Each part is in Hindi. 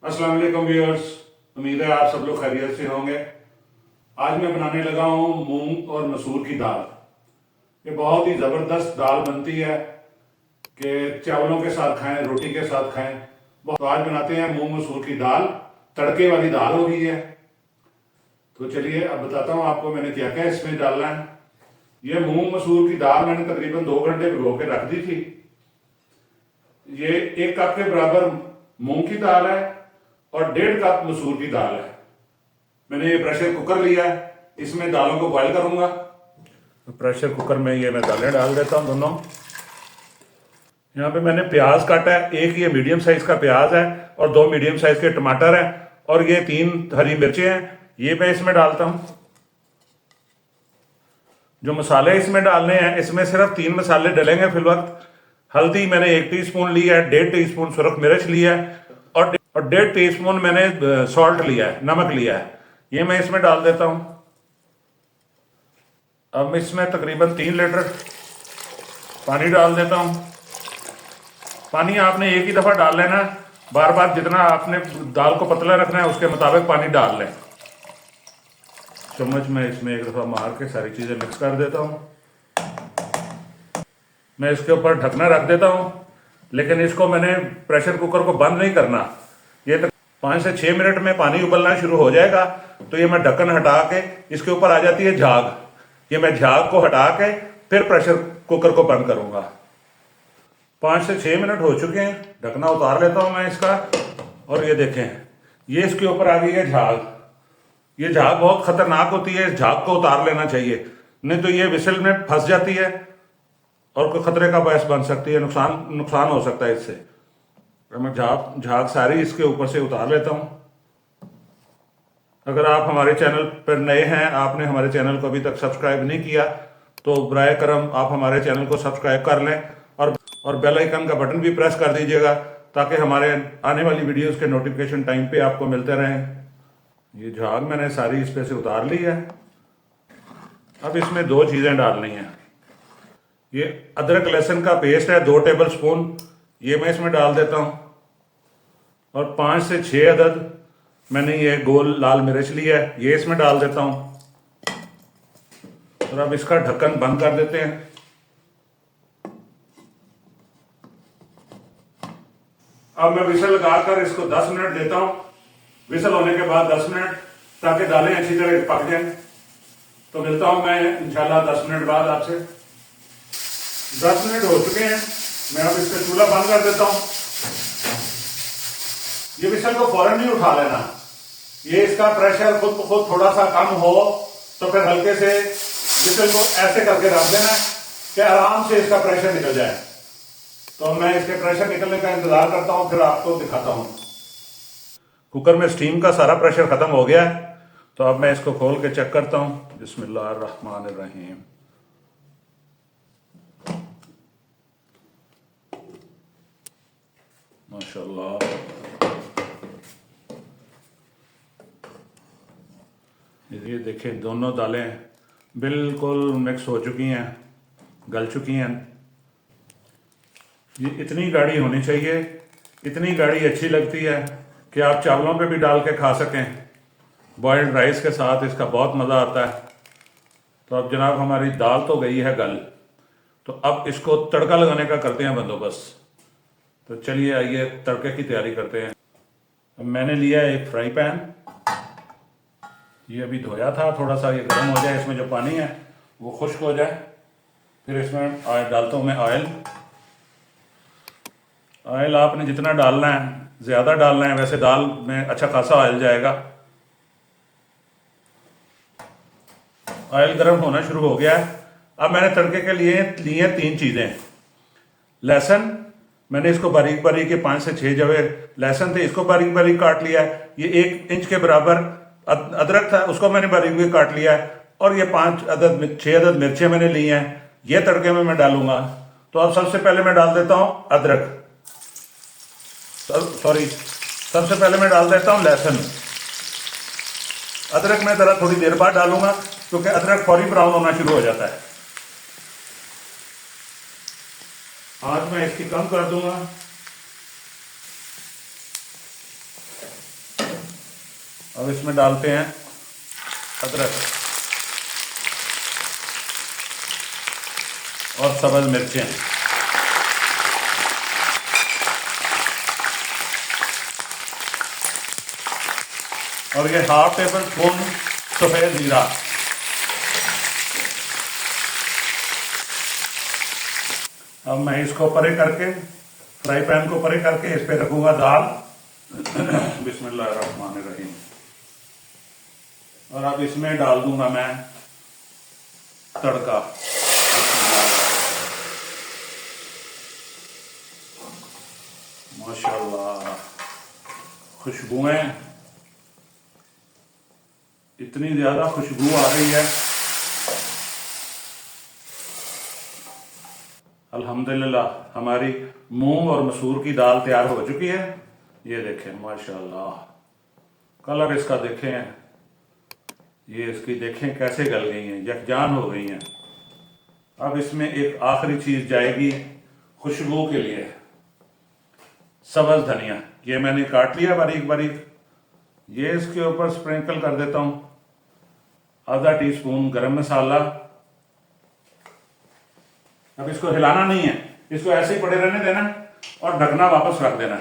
अस्सलाम वालेकुम व्यूअर्स। उम्मीद है आप सब लोग खैरियत से होंगे। आज मैं बनाने लगा हूँ मूंग और मसूर की दाल। ये बहुत ही ज़बरदस्त दाल बनती है कि चावलों के साथ खाएं, रोटी के साथ खाएं। तो आज बनाते हैं मूंग मसूर की दाल। तड़के वाली दाल होगी ये। तो चलिए अब बताता हूँ आपको मैंने क्या क्या इसमें डालना है। ये मूंग मसूर की दाल मैंने तकरीबन 2 घंटे भिगो के रख दी थी। ये 1 कप के बराबर मूंग की दाल है और 1.5 कप मसूर की दाल है। मैंने ये प्रेशर कुकर लिया है, इसमें दालों को बॉईल करूंगा। तो प्रेशर कुकर में ये मैं दालें डाल देता हूँ दोनों। यहाँ पे मैंने प्याज काटा है, एक ये मीडियम साइज का प्याज है और 2 मीडियम साइज के टमाटर हैं और ये 3 हरी मिर्चें हैं, ये मैं इसमें डालता हूँ। जो मसाले इसमें डालने हैं, इसमें सिर्फ 3 मसाले डलेंगे फिलवक्त। हल्दी मैंने 1 टीस्पून ली है, 1.5 टीस्पून सुरख मिर्च लिया है और 1.5 टीस्पून मैंने सॉल्ट लिया है, नमक लिया है। ये मैं इसमें डाल देता हूँ। अब इसमें तकरीबन 3 लीटर पानी डाल देता हूँ। पानी आपने एक ही दफ़ा डाल लेना, बार बार जितना आपने दाल को पतला रखना है उसके मुताबिक पानी डाल लें। चम्मच में इसमें एक दफ़ा मार के सारी चीज़ें मिक्स कर देता हूँ। मैं इसके ऊपर ढकना रख देता हूँ, लेकिन इसको मैंने प्रेशर कुकर को बंद नहीं करना। ये तक 5 से 6 मिनट में पानी उबलना शुरू हो जाएगा तो ये मैं ढक्कन हटा के, इसके ऊपर आ जाती है झाग, ये मैं झाग को हटा के फिर प्रेशर कुकर को बंद करूँगा। 5 से 6 मिनट हो चुके हैं, ढकना उतार लेता हूँ मैं इसका और ये देखें, ये इसके ऊपर आ गई है झाग। ये झाग बहुत खतरनाक होती है, इस झाग को उतार लेना चाहिए, नहीं तो ये विसल में फंस जाती है और कोई खतरे का बायस बन सकती है, नुकसान हो सकता है इससे। तो मैं झाग सारी इसके ऊपर से उतार लेता हूँ। अगर आप हमारे चैनल पर नए हैं, आपने हमारे चैनल को अभी तक सब्सक्राइब नहीं किया, तो बराए करम आप हमारे चैनल को सब्सक्राइब कर लें और बेल आइकन का बटन भी प्रेस कर दीजिएगा ताकि हमारे आने वाली वीडियोस के नोटिफिकेशन टाइम पे आपको मिलते रहें। ये झाग मैंने सारी इस पे से उतार ली है। अब इसमें 2 चीज़ें डालनी हैं। ये अदरक लहसुन का पेस्ट है 2 टेबल स्पून, ये मैं इसमें डाल देता हूँ और 5 से 6 अदद मैंने ये गोल लाल मिर्च लिया है, ये इसमें डाल देता हूँ और अब इसका ढक्कन बंद कर देते हैं। अब मैं विसल लगाकर इसको 10 मिनट देता हूँ। विसल होने के बाद 10 मिनट, ताकि दालें अच्छी तरह पक जाएं। तो मिलता हूँ मैं इंशाल्लाह 10 मिनट बाद आपसे। 10 मिनट हो चुके हैं, मैं अब इसका चूल्हा बंद कर देता हूँ। ये विसल को फौरन नहीं उठा लेना, ये इसका प्रेशर खुद खुद थोड़ा सा कम हो तो फिर हल्के से विसल को ऐसे करके रख देना कि आराम से इसका प्रेशर निकल जाए। तो मैं इसके प्रेशर निकलने का इंतजार करता हूँ, फिर आपको दिखाता हूँ। कुकर में स्टीम का सारा प्रेशर खत्म हो गया है, तो अब मैं इसको खोल के चेक करता हूँ। बिस्मिल्लाहिर्रहमानिर्रहीम। माशाल्लाह, ये देखें दोनों दालें बिल्कुल मिक्स हो चुकी हैं, गल चुकी हैं। ये इतनी गाढ़ी होनी चाहिए, इतनी गाढ़ी अच्छी लगती है कि आप चावलों पे भी डाल के खा सकें। बॉइल्ड राइस के साथ इसका बहुत मज़ा आता है। तो अब जनाब हमारी दाल तो गई है गल, तो अब इसको तड़का लगाने का करते हैं बंदोबस्त। तो चलिए आइए तड़के की तैयारी करते हैं। अब मैंने लिया है एक फ्राई पैन, ये अभी धोया था, थोड़ा सा ये गर्म हो जाए, इसमें जो पानी है वो खुश्क हो जाए, फिर इसमें डालता हूँ मैं ऑयल। ऑयल आपने जितना डालना है ज़्यादा डालना है, वैसे दाल में अच्छा खासा ऑयल जाएगा। ऑयल गर्म होना शुरू हो गया है। अब मैंने तड़के के लिए 3 चीज़ें। लहसुन मैंने इसको बारीक बारीक, के 5 से 6 जवे लहसुन थे, इसको बारीक बारीक काट लिया है। ये 1 इंच के बराबर अदरक था, उसको मैंने बारीक बारीक काट लिया है और ये 6 अदद मिर्चें मैंने ली हैं, ये तड़के में मैं डालूंगा। तो अब सबसे पहले मैं डाल देता हूँ अदरक, सबसे पहले मैं डाल देता हूँ लहसुन। अदरक मैं ज़रा थोड़ी देर बाद डालूंगा क्योंकि अदरक फौरी ब्राउन होना शुरू हो जाता है। आज मैं इसकी कम कर दूंगा। अब इसमें डालते हैं अदरक और सब्ज मिर्चें। और ये 1/2 टेबल स्पून सफेद जीरा। अब मैं इसको परे करके, फ्राई पैन को परे करके इस पे रखूंगा दाल। बिस्मिल्लाहिर्रहमानिर्रहीम। और अब इसमें डाल दूंगा मैं तड़का। माशाल्लाह, खुशबुएं, इतनी ज्यादा खुशबू आ रही है। अल्हम्दुलिल्लाह, हमारी मूंग और मसूर की दाल तैयार हो चुकी है। ये देखें माशाल्लाह, कलर इसका देखें, ये इसकी देखें कैसे गल गई हैं, यकजान हो गई हैं। अब इसमें एक आखिरी चीज जाएगी खुशबू के लिए, सब्ज धनिया। ये मैंने काट लिया बारीक बारीक, ये इसके ऊपर स्प्रिंकल कर देता हूं। ½ टीस्पून गरम मसाला। अब इसको हिलाना नहीं है, इसको ऐसे ही पड़े रहने देना और ढकना वापस रख देना।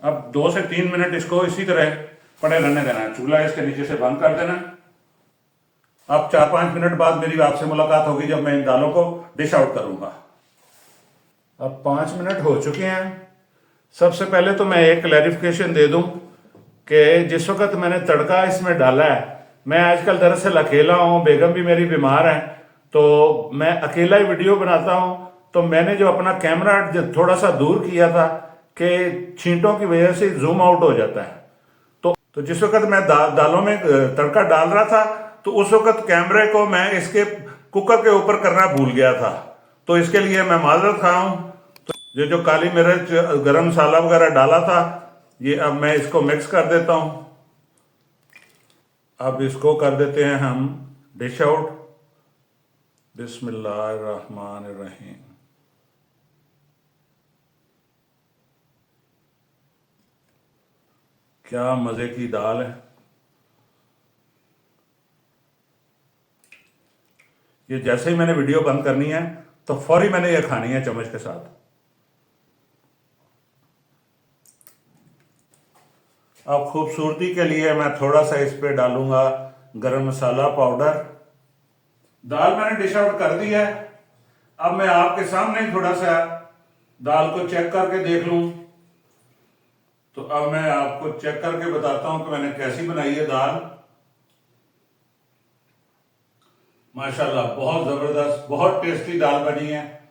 अब 2 से 3 मिनट इसको इसी तरह पड़े रहने देना है। चूल्हा इसके नीचे से बंद कर देना। अब 4-5 मिनट बाद मेरी आपसे मुलाकात होगी जब मैं इन दालों को डिश आउट करूंगा। अब 5 मिनट हो चुके हैं। सबसे पहले तो मैं एक क्लैरिफिकेशन दे दूं कि जिस वक्त मैंने तड़का इसमें डाला है, मैं आजकल दरअसल अकेला हूं, बेगम भी मेरी बीमार है, तो मैं अकेला ही वीडियो बनाता हूं। तो मैंने जो अपना कैमरा थोड़ा सा दूर किया था कि छींटों की वजह से जूम आउट हो जाता है। तो जिस वक्त मैं दालों में तड़का डाल रहा था, तो उस वक्त कैमरे को मैं इसके कुकर के ऊपर करना भूल गया था। तो इसके लिए मैं माजरत खा हूं। तो ये जो काली मिर्च, गरम मसाला वगैरह डाला था, ये अब मैं इसको मिक्स कर देता हूं। अब इसको कर देते हैं हम डिश आउट। बिस्मिल्लाहिर्रहमानिर्रहीम। क्या मजे की दाल है। ये जैसे ही मैंने वीडियो बंद करनी है तो फौरी मैंने ये खानी है चम्मच के साथ। अब खूबसूरती के लिए मैं थोड़ा सा इस पे डालूंगा गरम मसाला पाउडर। दाल मैंने डिश आउट कर दी है। अब मैं आपके सामने थोड़ा सा दाल को चेक करके देख लूं। तो अब मैं आपको चेक करके बताता हूं कि मैंने कैसी बनाई है दाल। माशाल्लाह, बहुत जबरदस्त, बहुत टेस्टी दाल बनी है।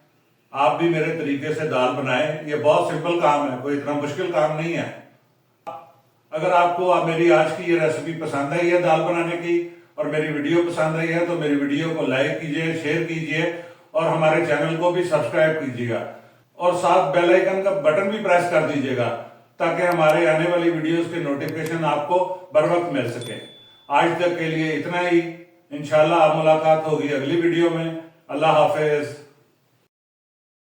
आप भी मेरे तरीके से दाल बनाएं। ये बहुत सिंपल काम है, कोई इतना मुश्किल काम नहीं है। अगर आपको मेरी आज की ये रेसिपी पसंद आई है दाल बनाने की, और मेरी वीडियो पसंद आई है, तो मेरी वीडियो को लाइक कीजिए, शेयर कीजिए और हमारे चैनल को भी सब्सक्राइब कीजिएगा। और साथ बेल आइकन का बटन भी प्रेस कर दीजिएगा ताकि हमारे आने वाली वीडियोस के नोटिफिकेशन आपको बर वक्त मिल सके। आज तक के लिए इतना ही। इंशाल्लाह मुलाकात होगी अगली वीडियो में। अल्लाह हाफिज।